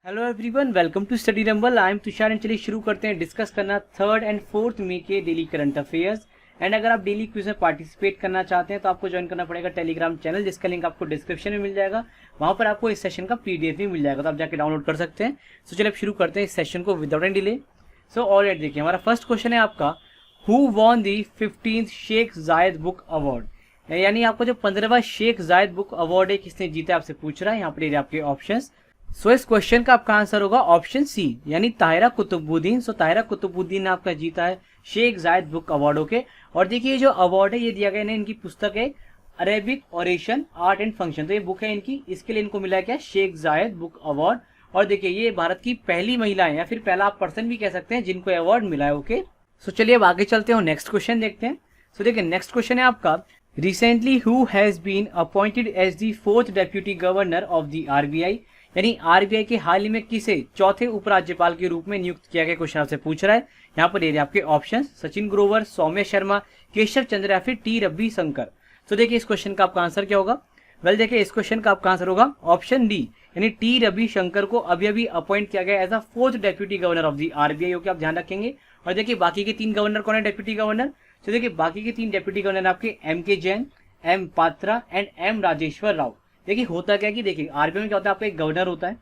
Hello everyone, welcome to Study Rumble. I am Tushar and चलिए शुरू करते हैं डिस्कस करना 3rd एंड 4th मई के डेली करंट अफेयर्स। एंड अगर आप डेली क्विज में पार्टिसिपेट करना चाहते हैं तो आपको ज्वाइन करना पड़ेगा टेलीग्राम चैनल, जिसका लिंक आपको डिस्क्रिप्शन में मिल जाएगा। वहां पर आपको इस सेशन का पीडीएफ भी मिल जाएगा, तो आप जाके डाउनलोड कर सकते हैं। तो चलिए अब शुरू करते हैं इस सेशन को without any delay. So alright, देखिए हमारा फर्स्ट क्वेश्चन है आपका, who won the 15th Sheikh जायद बुक अवार्ड, यानी आपको जो 15वां शेख जायद बुक अवार्ड है किसने जीता आपसे पूछ रहा है। यहाँ पर आपके ऑप्शंस। सो इस क्वेश्चन का आपका आंसर होगा ऑप्शन सी, यानी ताहिरा कुतुबुद्दीन। सो ताहिरा कुतुबुद्दीन ने आपका जीता है शेख जायद बुक अवार्ड। ओके, और देखिए जो अवार्ड है ये दिया गया है, इनकी पुस्तक है Arabic oration art and function. तो ये बुक है इनकी, इसके लिए इनको मिला है क्या, शेख जायद बुक अवार्ड। और देखिए ये भारत की पहली महिला है या फिर पहला आप पर्सन भी कह सकते हैं जिनको अवार्ड मिला है। ओके, सो चलिए अब आगे चलते हैं, नेक्स्ट क्वेश्चन देखते हैं। सो देखिए नेक्स्ट क्वेश्चन है आपका, recently who has been appointed as the 4th deputy governor of the RBI, यानी आरबीआई के हाल ही में किसे चौथे उपराज्यपाल के रूप में नियुक्त किया गया, क्वेश्चन आपसे पूछ रहा है। यहाँ पर ये आपके ऑप्शन, सचिन ग्रोवर, सौम्य शर्मा, केशव चंद्र या फिर टी रवि शंकर। तो देखिए इस क्वेश्चन का आपका आंसर क्या होगा। वेल देखिए इस क्वेश्चन का आपका आंसर होगा ऑप्शन डी, यानी टी रवि शंकर को अभी अभी अपॉइंट किया गया as a 4th deputy governor of the RBI. Okay, आप ध्यान रखेंगे। और देखिए बाकी के 3 गवर्नर कौन है डेप्यूटी गवर्नर। तो देखिए बाकी के 3 डेप्यूटी गवर्नर आपके M K Jain, M Patra and M Rajeshwar Rao. देखिए होता क्या कि देखिए आरबीआई में क्या होता है, आपका एक गवर्नर होता है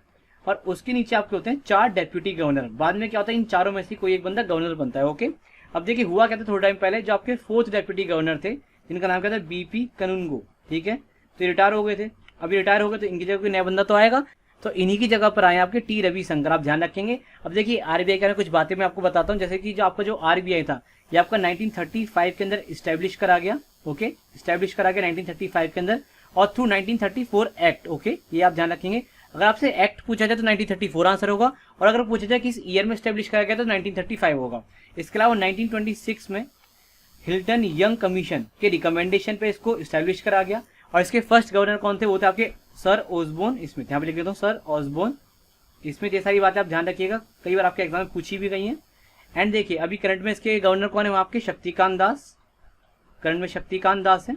और उसके नीचे आपके होते हैं 4 डेप्यूटी गवर्नर। बाद में क्या होता है, इन चारों में से कोई एक बंदा गवर्नर बनता है। ओके, अब देखिए हुआ क्या था, थोड़ा टाइम पहले जो आपके 4th डेप्यूटी गवर्नर थे, जिनका नाम क्या था, बीपी कनुंगो। ठीक है, तो रिटायर हो गए थे। अभी रिटायर हो गए तो इनकी जगह कोई नया बंदा तो आएगा, तो इन्हीं की जगह पर आए आपके टी रवि शंकर। आप ध्यान रखेंगे। अब देखिए आरबीआई के कुछ बातें मैं आपको बताता हूँ, जैसे कि जो आपका जो आरबीआई था ये आपका 1935 के अंदर स्टैब्लिश करा गया। ओके, स्टैब्लिश करा गया 1935 के अंदर और थ्रू 1934 एक्ट। ओके, ये आप ध्यान रखेंगे। अगर आपसे एक्ट पूछा जाए तो 1934 आंसर होगा, और अगर पूछा जाए किस ईयर में स्टैब्लिश करा गया तो 1935 होगा। इसके अलावा 1926 में हिल्टन यंग कमीशन के रिकमेंडेशन पे इसको स्टैब्लिश करा गया। और इसके फर्स्ट गवर्नर कौन थे, वो थे आपके सर ऑसबोर्न स्मिथ। यहाँ पे लिख देता हूँ सर ऑसबोर्न स्मिथ। ये सारी बातें आप ध्यान रखिएगा, कई बार आपके एग्जाम में पूछी भी गई हैं। एंड देखिए अभी करंट में इसके गवर्नर कौन है, वो आपके शक्तिकांत दास, करंट में शक्तिकांत दास है।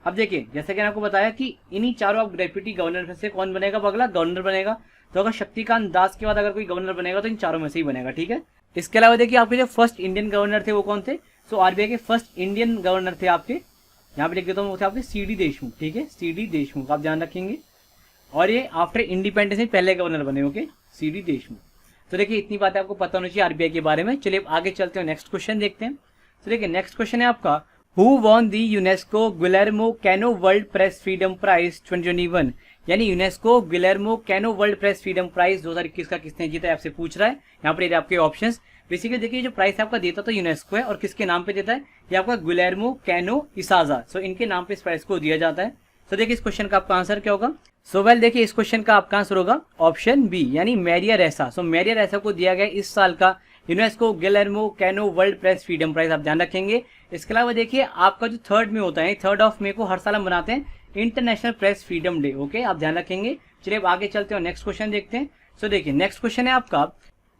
अब देखिए जैसे कि मैंने आपको बताया कि इन्हीं चारों अब डेप्यूटी गवर्नर में से कौन बनेगा, अगला गवर्नर बनेगा। तो अगर शक्तिकांत दास के बाद अगर कोई गवर्नर बनेगा तो इन चारों में से ही बनेगा। ठीक है, इसके अलावा देखिए आपके जो फर्स्ट इंडियन गवर्नर थे वो कौन थे। सो आरबीआई के फर्स्ट इंडियन गवर्नर थे आपके, यहाँ पे लिख देता हूँ, वो थे आपके सीडी देशमुख। ठीक है, सीडी देशमुख आप ध्यान रखेंगे। और ये आफ्टर इंडिपेंडेंस में पहले गवर्नर बने। Okay, CD Deshmukh. तो देखिए इतनी बातें आपको पता होनी चाहिए आरबीआई के बारे में। चलिए आगे चलते हैं, नेक्स्ट क्वेश्चन देखते हैं। तो देखिए नेक्स्ट क्वेश्चन है आपका, Who won the UNESCO Guillermo Cano World Press Freedom Prize 2021, यानी UNESCO Guillermo Cano World Press Freedom Prize 2021 का किसने जीता है आपसे पूछ रहा है। यहाँ पर आपके ऑप्शंस। बेसिकली देखिए जो प्राइस आपका देता तो यूनेस्को है, और किसके नाम पे देता है, ये आपका गिलेर्मो कैनो इसाजा। सो इनके नाम पे इस प्राइस को दिया जाता है। तो देखिए इस क्वेश्चन का आपका आंसर क्या होगा। सो वेल देखिए इस क्वेश्चन का आपका आंसर होगा ऑप्शन बी, यानी मैरिया रेसा। सो मैरिया रेसा को दिया गया इस साल का UNESCO Guillermo Cano World Press Freedom Prize. आप ध्यान रखेंगे। इसके अलावा देखिए आपका जो 3rd में होता है, 3rd ऑफ मई को हर साल हम बनाते हैं international press freedom day. Okay, आप ध्यान रखेंगे। चलिए अब आगे चलते हैं, नेक्स्ट क्वेश्चन देखते हैं। सो देखिए नेक्स्ट क्वेश्चन है आपका,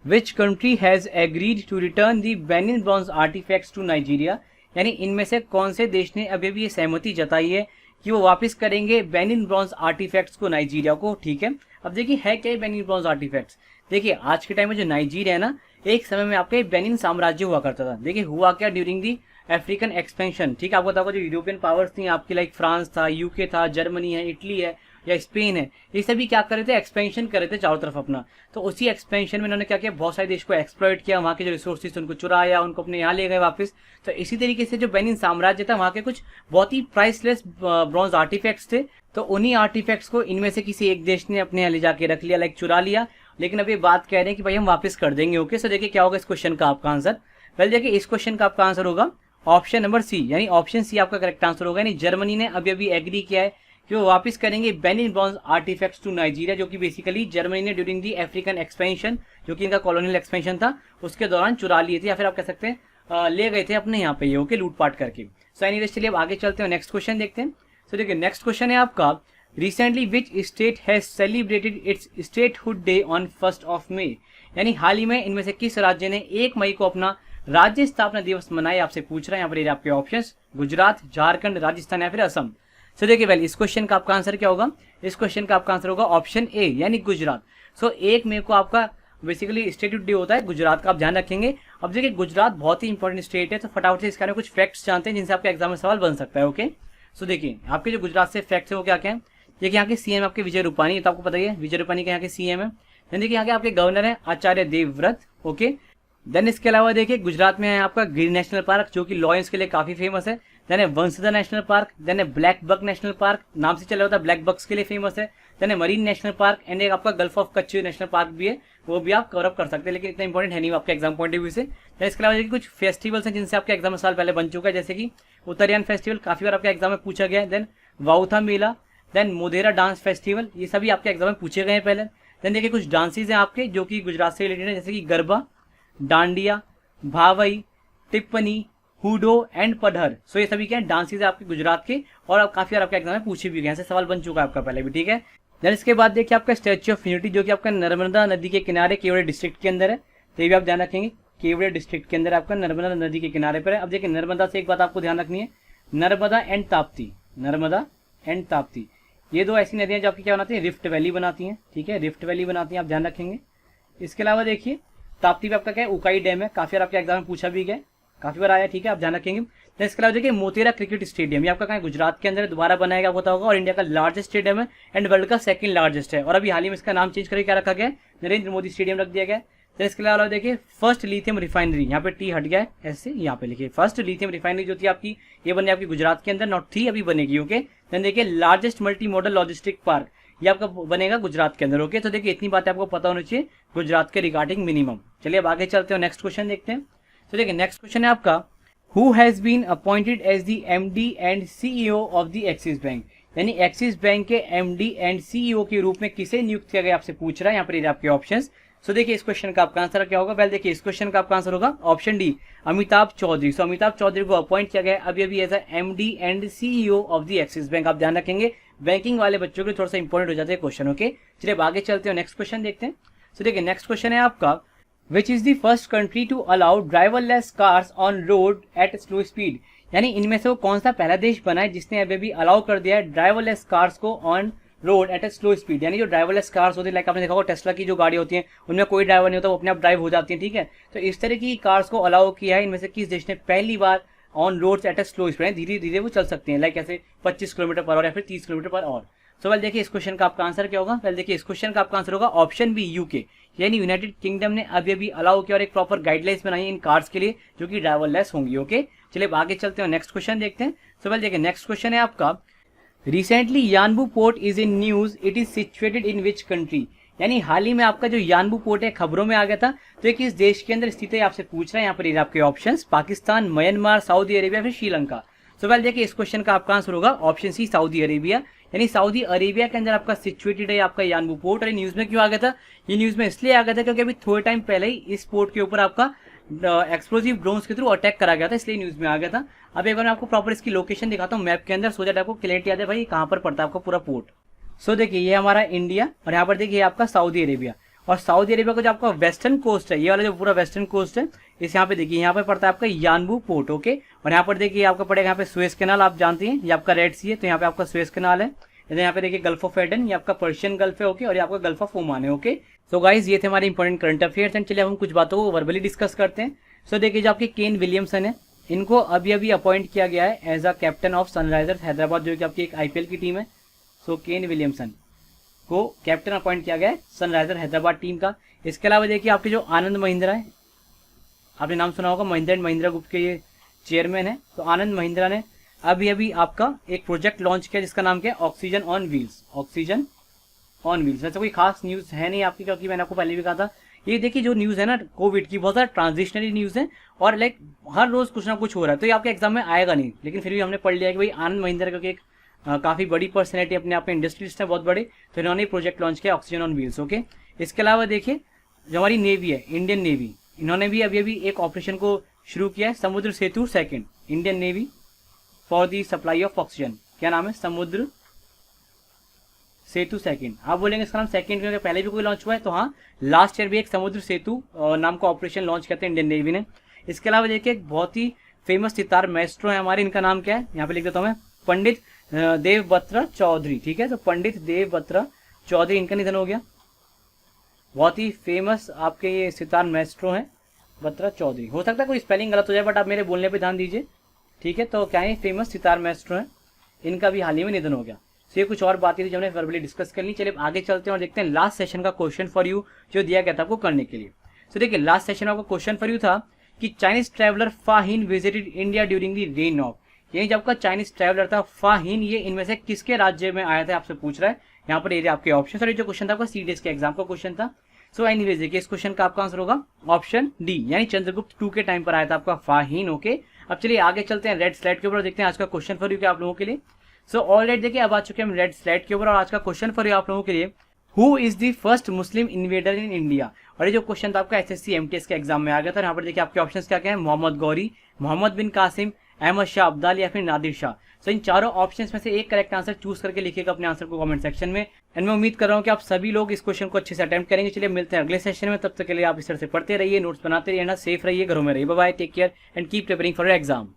which country has agreed to return the Benin bronze artefacts to Nigeria, यानी इनमें से कौन से देश ने अभी भी ये सहमति जताई है कि वो वापस करेंगे बेनिन ब्रॉन्ज आर्टिफैक्ट्स को नाइजीरिया को। ठीक है, अब देखिए है क्या बेनिन ब्रॉन्ज आर्टिफैक्ट्स। देखिए आज के टाइम में जो नाइजीरिया है ना, एक समय में आपका बेनिन साम्राज्य हुआ करता था। देखिए हुआ क्या, ड्यूरिंग दी अफ्रीकन एक्सपेंशन। ठीक है, आपको बताओ जो यूरोपियन पावर्स थी आपकी, लाइक फ्रांस था, यूके था, जर्मनी है, इटली है या स्पेन है, ये सभी क्या कर रहे थे, एक्सपेंशन कर रहे थे चारों तरफ अपना। तो उसी एक्सपेंशन में इन्होंने क्या किया, बहुत सारे देश को एक्सप्लॉइट किया, वहाँ के जो रिसोर्सेज उनको चुराया, उनको अपने यहाँ ले गए वापस। तो इसी तरीके से जो बेनिन साम्राज्य था, वहाँ के कुछ बहुत ही प्राइसलेस ब्रॉन्ज आर्टिफैक्ट्स थे। तो उन्हीं आर्टिफैक्ट्स को इनमें से किसी एक देश ने अपने यहाँ ले जाके रख लिया, लाइक चुरा लिया। लेकिन अभी बात कह रहे हैं कि भाई हम वापस कर देंगे। ओके, सो देखिए क्या होगा इस क्वेश्चन का आपका आंसर। वेल देखिए इस क्वेश्चन का आपका आंसर होगा ऑप्शन नंबर सी, यानी ऑप्शन सी आपका करेक्ट आंसर होगा। यानी जर्मनी ने अभी अभी एग्री किया है कि वो वापस करेंगे Benin bronze artefacts to Nigeria, जो कि बेसिकली जर्मनी ने ड्यूरिंग दी अफ्रीकन एक्सपेंशन, जो कि इनका कॉलोनियल एक्सपेंशन था, उसके दौरान चुरा लिए थे, या फिर आप कह सकते हैं ले गए थे अपने यहाँ पे ये। ओके, लूटपाट करके। सो एनीवेज चलिए अब आगे चलते हैं, नेक्स्ट क्वेश्चन देखते हैं। सो देखिए नेक्स्ट क्वेश्चन है आपका, recently which state has celebrated its statehood day on 1st of May, यानी हाल ही में इनमें से किस राज्य ने 1 मई को अपना राज्य स्थापना दिवस मनाया आपसे पूछ रहा है। यहाँ पर आपके ऑप्शंस, गुजरात, झारखंड, राजस्थान या फिर असम। सो देखिए वेल इस क्वेश्चन का आपका आंसर क्या होगा। इस क्वेश्चन का आपका आंसर होगा ऑप्शन ए, यानी गुजरात। सो 1 मई को आपका बेसिकली स्टेट डे होता है गुजरात का, आप ध्यान रखेंगे। अब देखिए गुजरात बहुत ही इंपॉर्टेंट स्टेट है, तो फटाफट से इसके कुछ फैक्ट्स जानते हैं जिनसे आपके एग्जाम में सवाल बन सकता है। ओके, सो देखिए आपके जो गुजरात से फैक्ट्स है वो क्या क्या है। देखिए यहाँ के सीएम आपके विजय रूपानी, तो आपको पता ही है विजय रूपानी के यहाँ के सीएम है। देन देखिए यहाँ के आपके गवर्नर है आचार्य देवव्रत। ओके, देन इसके अलावा देखिए गुजरात में है आपका गिर नेशनल पार्क जो कि लॉयंस के लिए काफी फेमस है। देन है वंसदा नेशनल पार्क, देन है ब्लैक बक नेशनल पार्क, नाम से चला होता है ब्लैक बक्स के लिए फेमस है। देन है मरीन नेशनल पार्क एंड एक आपका gulf of Kutch national park भी है, वो भी आप कवर अप कर सकते हैं, लेकिन इतना इंपॉर्टेंट है नहीं आपके एग्जाम पॉइंट ऑफ व्यू से। देन इसके अलावा देखिए कुछ फेस्टिवल्स हैं जिनसे आपके एग्जाम में साल पहले बन चुका है, जैसे कि उत्तरायण फेस्टिवल काफी बार आपके एग्जाम में पूछा गया है। देन वाउथा मेला, देन मोदेरा डांस फेस्टिवल, ये सभी आपके एग्जाम में पूछे गए हैं पहले। देन देखिए कुछ डांसेज हैं आपके जो कि गुजरात से रिलेटेड है, जैसे कि गरबा, डांडिया, भावई, टिप्पणी, हुडो एंड पढ़र। सो ये सभी क्या है डांसेज है आपके गुजरात के, और आप काफी बार आपके एग्जाम में पूछे भी गए, ऐसे सवाल बन चुका है आपका पहले भी। ठीक है, देन इसके बाद देखिए आपका स्टैच्यू ऑफ यूनिटी जो कि आपका नर्मदा नदी के किनारे केवड़िया डिस्ट्रिक्ट के अंदर है, तो ये भी आप ध्यान रखेंगे, केवड़िया डिस्ट्रिक्ट के अंदर आपका नर्मदा नदी के किनारे पर है। अब देखिए नर्मदा से एक बात आपको ध्यान रखनी है, नर्मदा एंड ताप्ती, नर्मदा एंड ताप्ती ये दो ऐसी नदियां जो आपकी क्या बनाती है, रिफ्ट वैली बनाती हैं। ठीक है, रिफ्ट वैली बनाती हैं, आप ध्यान रखेंगे। इसके अलावा देखिए ताप्ती पे आपका क्या है, उकाई डैम है, काफी बार आपके एग्जाम में पूछा भी गया, काफी बार आया। ठीक है, आप ध्यान रखेंगे। तो इसके अलावा देखिए मोतेरा क्रिकेट स्टेडियम, ये आपका कहाँ गुजरात के अंदर दोबारा बनाया होता होगा, और इंडिया का लार्जेस्ट स्टेडियम है एंड वर्ल्ड का सेकंड लार्जेस्ट है, और अभी हाल ही में इसका नाम चेंज करके क्या रखा गया है, नरेंद्र मोदी स्टेडियम रख दिया गया है। तो इसके अलावा देखिए फर्स्ट लिथियम रिफाइनरी, यहाँ पे टी हट गया है ऐसे, यहाँ पे लिखिए फर्स्ट लिथियम रिफाइनरी जो थी आपकी, ये बनी आपकी गुजरात के अंदर, नॉट थी, अभी बनेगी। ओके, देन देखिए largest multi modal logistic park, ये आपका बनेगा गुजरात के अंदर। ओके, तो देखिए इतनी बातें आपको पता होनी चाहिए गुजरात के रिगार्डिंग मिनिमम। चलिए अब आगे चलते हैं, नेक्स्ट क्वेश्चन देखते हैं। तो देखिए नेक्स्ट क्वेश्चन है आपका, who has been appointed as the MD and CEO of the Axis Bank, यानी एक्सिस बैंक के एमडी एंड सीईओ के रूप में किसे नियुक्त किया गया आपसे पूछ रहा है, यहाँ पर आपके ऑप्शंस। सो देखिए इस क्वेश्चन का आपका आंसर क्या होगा, पहले देखिए इस क्वेश्चन का आपका आंसर होगा option D, Amitabh Chaudhary. So Amitabh Chaudhary को अपॉइंट किया गया अभी अभी as MD and CEO of the Axis Bank, आप ध्यान रखेंगे, बैंकिंग वाले बच्चों के लिए थोड़ा सा इंपॉर्टेंट हो जाते हैं क्वेश्चन। ओके, चलिए आगे चलते हैं, नेक्स्ट क्वेश्चन देखते हैं। सो देखिए नेक्स्ट क्वेश्चन है आपका, which is the first country to allow driverless cars on road at slow speed, यानी इनमें से वो कौन सा पहला देश बना है जिसने अभी अभी अलाउ कर दिया है ड्राइवरलेस कार्स को on road at a slow speed, यानी जो ड्राइवरलेस कार्स होती है, लाइक आपने देखा होगा टेस्ला की जो गाड़ी होती है उनमें कोई ड्राइवर नहीं होता, वो अपने आप ड्राइव हो जाती है। ठीक है, तो इस तरह की कार्स को अलाउ किया है, इनमें से किस देश ने पहली बार on road at a slow speed, धीरे धीरे वो चल सकते हैं, लाइक ऐसे 25 किलोमीटर पर आवर या फिर 30 kilometre per hour. So well देखिए इस क्वेश्चन का आपका आंसर क्या होगा, वेल देखिए इस क्वेश्चन का आपका आंसर होगा ऑप्शन बी, यूके, यानी यूनाइटेड किंगडम ने अभी अभी अलाउ किया और एक प्रॉपर गाइडलाइंस बनाई है इन कार्स के लिए जो कि ड्राइवरलेस होंगी। ओके, चलिए आगे चलते हैं, नेक्स्ट क्वेश्चन देखते हैं। सो वेल देखिए नेक्स्ट क्वेश्चन है आपका, recently Yanbu port is in news, it is situated in which country, यानी हाल ही में आपका जो यानबू पोर्ट है खबरों में आ गया था, तो ये किस देश के अंदर स्थित है आपसे पूछ रहा है। यहाँ पर आपके options, Pakistan, Myanmar, Saudi Arabia, फिर श्रीलंका। सो वेल देखिए इस क्वेश्चन का आपका आंसर होगा ऑप्शन सी, सऊदी अरेबिया, यानी सऊदी अरेबिया के अंदर आपका सिचुएटेड है आपका यानबू पोर्ट। और ये न्यूज में क्यों आ गया था, ये न्यूज में इसलिए आ गया था क्योंकि अभी थोड़े टाइम पहले ही इस पोर्ट के ऊपर आपका एक्सप्लोसिव ड्रोन्स के थ्रू अटैक करा गया था, इसलिए न्यूज में आ गया था। अब एक बार मैं आपको प्रॉपर इसकी लोकेशन दिखाता हूँ मैप के अंदर, सो दैट आपको क्लियरिटी आ जाए भाई कहाँ पर पड़ता है आपको पूरा पोर्ट। सो देखिए ये हमारा इंडिया, और यहाँ पर देखिए आपका सऊदी अरेबिया, और सऊदी अरेबिया का जो आपका वेस्टर्न कोस्ट है, ये वाला जो पूरा वेस्टर्न कोस्ट है, इस यहाँ पे देखिए यहाँ पे पड़ता है आपका यानबू पोर्ट। ओके, और यहाँ पर देखिए आपका पड़ेगा यहाँ पे सुएज कैनाल, आप जानते हैं ये आपका रेड सी है, तो यहाँ पे आपका सुएज कैनाल है। यहाँ पे देखिए गल्फ ऑफ एडन, ये आपका पर्शियन गल्फ है। ओके, और ये आपका गल्फ ऑफ ओमान है। ओके, सो गाइज ये थे हमारे इंपॉर्टेंट करंट अफेयर्स, एंड चलिए हम कुछ बातों को वर्बली डिस्कस करते हैं। सो देखिए जो आपके केन विलियमसन है, इनको अभी अभी अपॉइंट किया गया है as a captain of Sunrisers Hyderabad, जो कि आपकी एक आईपीएल की टीम है। सो केन विलियमसन को कैप्टन अपॉइंट किया गया है सनराइजर हैदराबाद टीम का। इसके अलावा देखिए आपके जो आनंद महिंद्रा है, आपने नाम सुना होगा, महिंद्रा एंड महिंद्रा ग्रुप के ये चेयरमैन है। तो आनंद महिंद्रा ने अभी अभी आपका एक प्रोजेक्ट लॉन्च किया जिसका नाम क्या है, oxygen on wheels, oxygen on wheels. वैसे कोई खास न्यूज है नहीं आपकी, क्योंकि मैंने आपको पहले भी कहा था, ये देखिए जो न्यूज है ना कोविड की, बहुत सारा ट्रांजिशनरी न्यूज है, और लाइक हर रोज कुछ ना कुछ हो रहा है, तो ये आपके एग्जाम में आएगा नहीं, लेकिन फिर भी हमने पढ़ लिया कि भाई आनंद महिंद्रा क्योंकि एक काफी बड़ी पर्सनैलिटी अपने आप में, इंडस्ट्रियलिस्ट है बहुत बड़े, तो इन्होंने प्रोजेक्ट लॉन्च किया ऑक्सीजन ऑन व्हील्स। ओके, इसके अलावा देखिए जो हमारी नेवी है, इंडियन नेवी, इन्होंने भी अभी अभी एक ऑपरेशन को शुरू किया है, Samudra Setu second, Indian Navy for the supply of oxygen. क्या नाम है, समुद्र सेतु सेकंड। आप बोलेंगे इसका नाम सेकंड क्योंकि पहले भी कोई लॉन्च हुआ है, तो हाँ लास्ट ईयर भी एक समुद्र सेतु नाम का ऑपरेशन लॉन्च करते हैं इंडियन नेवी ने। इसके अलावा देखिए एक बहुत ही फेमस सितार मैस्ट्रो है हमारे, इनका नाम क्या है, यहाँ पे लिख देता हूँ मैं, पंडित देवव्रत चौधरी। ठीक है, तो पंडित देवव्रत चौधरी, इनका निधन हो गया। बहुत ही फेमस आपके ये सितार मैस्ट्रो हैं बत्रा चौधरी। हो सकता है कोई स्पेलिंग गलत हो जाए, बट आप मेरे बोलने पे ध्यान दीजिए, ठीक है। तो क्या है, फेमस सितार मैस्ट्रो हैं, इनका भी हाल ही में निधन हो गया। तो ये कुछ और बातें थी जो हमने वर्बली डिस्कस कर ली। चलिए आगे चलते हैं और देखते हैं लास्ट सेशन का क्वेश्चन फॉर यू जो दिया गया था आपको करने के लिए। तो देखिए लास्ट सेशन में आपका क्वेश्चन फॉर यू था कि Chinese traveller फाहिन visited India during the rain of, यानी जब आपका चाइनीज ट्रैवलर था फाहिन, ये इनमें से किसके राज्य में आया था आपसे पूछ रहा है। यहाँ पर ये आपके ऑप्शन, सर जो क्वेश्चन था आपका सीडीएस के एग्जाम का क्वेश्चन था। सो एनीवेज देखिए इस क्वेश्चन का आपका आंसर होगा ऑप्शन डी, यानी चंद्रगुप्त 2 के टाइम पर आया था आपका फाहिन। ओके, अब चलिए आगे चलते हैं रेड स्लाइड के ऊपर, देखते हैं आज का क्वेश्चन फॉर यू क्या आप लोगों के लिए। सो ऑलरेडी देखिए अब आ चुके हैं हम रेड स्लाइड के ऊपर, और आज का क्वेश्चन फॉर यू आप लोगों के लिए, who is the first Muslim invader in India. और ये जो क्वेश्चन था आपका एसएससी एमटीएस के एग्जाम में आ गया था। यहाँ पर देखिए आपके ऑप्शंस क्या क्या है, मोहम्मद गौरी, मोहम्मद बिन कासिम, अहमद शाह अब्दाल या फिर नादिर शाह। सो इन चारों ऑप्शंस में से एक करेक्ट आंसर चूज करके लिखिएगा अपने आंसर को कमेंट सेक्शन में। एंड मैं उम्मीद कर रहा हूँ कि आप सभी लोग इस क्वेश्चन को अच्छे से अटेम्प्ट करेंगे। चलिए मिलते हैं अगले सेशन में, तब तक के लिए आप इस तरह से पढ़ते रहिए, नोट्स बनाते रहिए, सेफ रहिए, घरों में रहिए। Bye bye, take care and keep preparing for your exam.